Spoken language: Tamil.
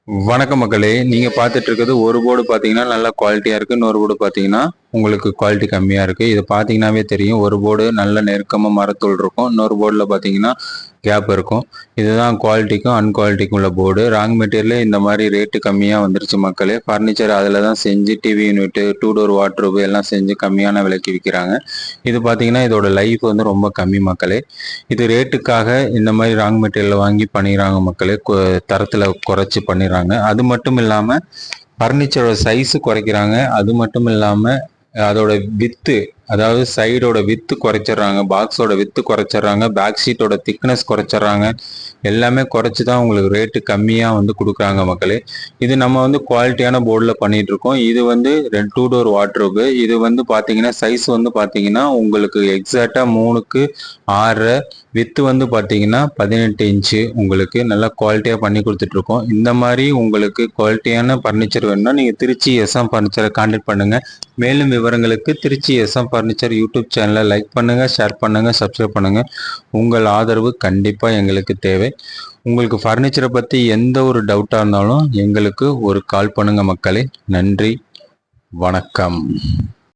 வணக்கம் மக்களே, நீங்க பார்த்துட்டு இருக்கிறது ஒரு போர்டு பார்த்தீங்கன்னா நல்ல குவாலிட்டியா இருக்கு, இன்னொரு போர்டு பார்த்தீங்கன்னா உங்களுக்கு குவாலிட்டி கம்மியா இருக்கு. இது பார்த்தீங்கன்னாவே தெரியும். ஒரு போர்டு நல்ல நெருக்கமா மரத்தூள் இருக்கும், இன்னொரு போர்டில் பார்த்தீங்கன்னா கேப் இருக்கும். இதுதான் குவாலிட்டிக்கும் அன்குவாலிட்டிக்கும் உள்ள போர்டு. ராங் மெட்டீரியல் இந்த மாதிரி ரேட்டு கம்மியாக வந்துருச்சு மக்களே. ஃபர்னிச்சர் அதில் தான் செஞ்சு டிவி யூனிட்டு, 2 டோர் வாட்ரூப் எல்லாம் செஞ்சு கம்மியான விலைக்கு விற்கிறாங்க. இது பார்த்தீங்கன்னா இதோட லைஃப் வந்து ரொம்ப கம்மி மக்களே. இது ரேட்டுக்காக இந்த மாதிரி ராங் மெட்டீரியல் வாங்கி பண்ணிடுறாங்க மக்களே. தரத்தில் குறைச்சி பண்ணிடுறாங்க. அது மட்டும் இல்லாமல் ஃபர்னிச்சரோட சைஸு குறைக்கிறாங்க. அது மட்டும் இல்லாமல் அதோட வித்து, அதாவது சைடோட வித்து குறைச்சிட்றாங்க, பாக்ஸோட வித்து குறைச்சிட்றாங்க, பேக் சீட்டோட திக்னஸ் குறைச்சிட்றாங்க. எல்லாமே குறைச்சி தான் உங்களுக்கு ரேட்டு கம்மியாக வந்து கொடுக்குறாங்க மக்களே. இது நம்ம வந்து குவாலிட்டியான போர்டில் பண்ணிட்டு இருக்கோம். இது வந்து 2 டோர் வாட்ரோபு. இது வந்து பார்த்தீங்கன்னா சைஸ் வந்து பார்த்தீங்கன்னா உங்களுக்கு எக்ஸாக்டாக 3க்கு 6, வித்து வந்து பார்த்தீங்கன்னா 18 இன்ச்சு. உங்களுக்கு நல்லா குவாலிட்டியாக பண்ணி கொடுத்துட்ருக்கோம். இந்த மாதிரி உங்களுக்கு குவாலிட்டியான ஃபர்னிச்சர் வேணும்னா நீங்கள் திருச்சி எஸ்எம் ஃபர்னிச்சரை கான்டாக்ட் பண்ணுங்கள். மேலும் விவரங்களுக்கு திருச்சி எஸ்எம் ஃபர்னிச்சர் யூடியூப் சேனலை லைக் பண்ணுங்கள், ஷேர் பண்ணுங்கள், சப்ஸ்கிரைப் பண்ணுங்கள். உங்கள் ஆதரவு கண்டிப்பாக எங்களுக்கு தேவை. உங்களுக்கு ஃபர்னிச்சரை பற்றி எந்த ஒரு டவுட்டாக இருந்தாலும் எங்களுக்கு ஒரு கால் பண்ணுங்கள் மக்களே. நன்றி, வணக்கம்.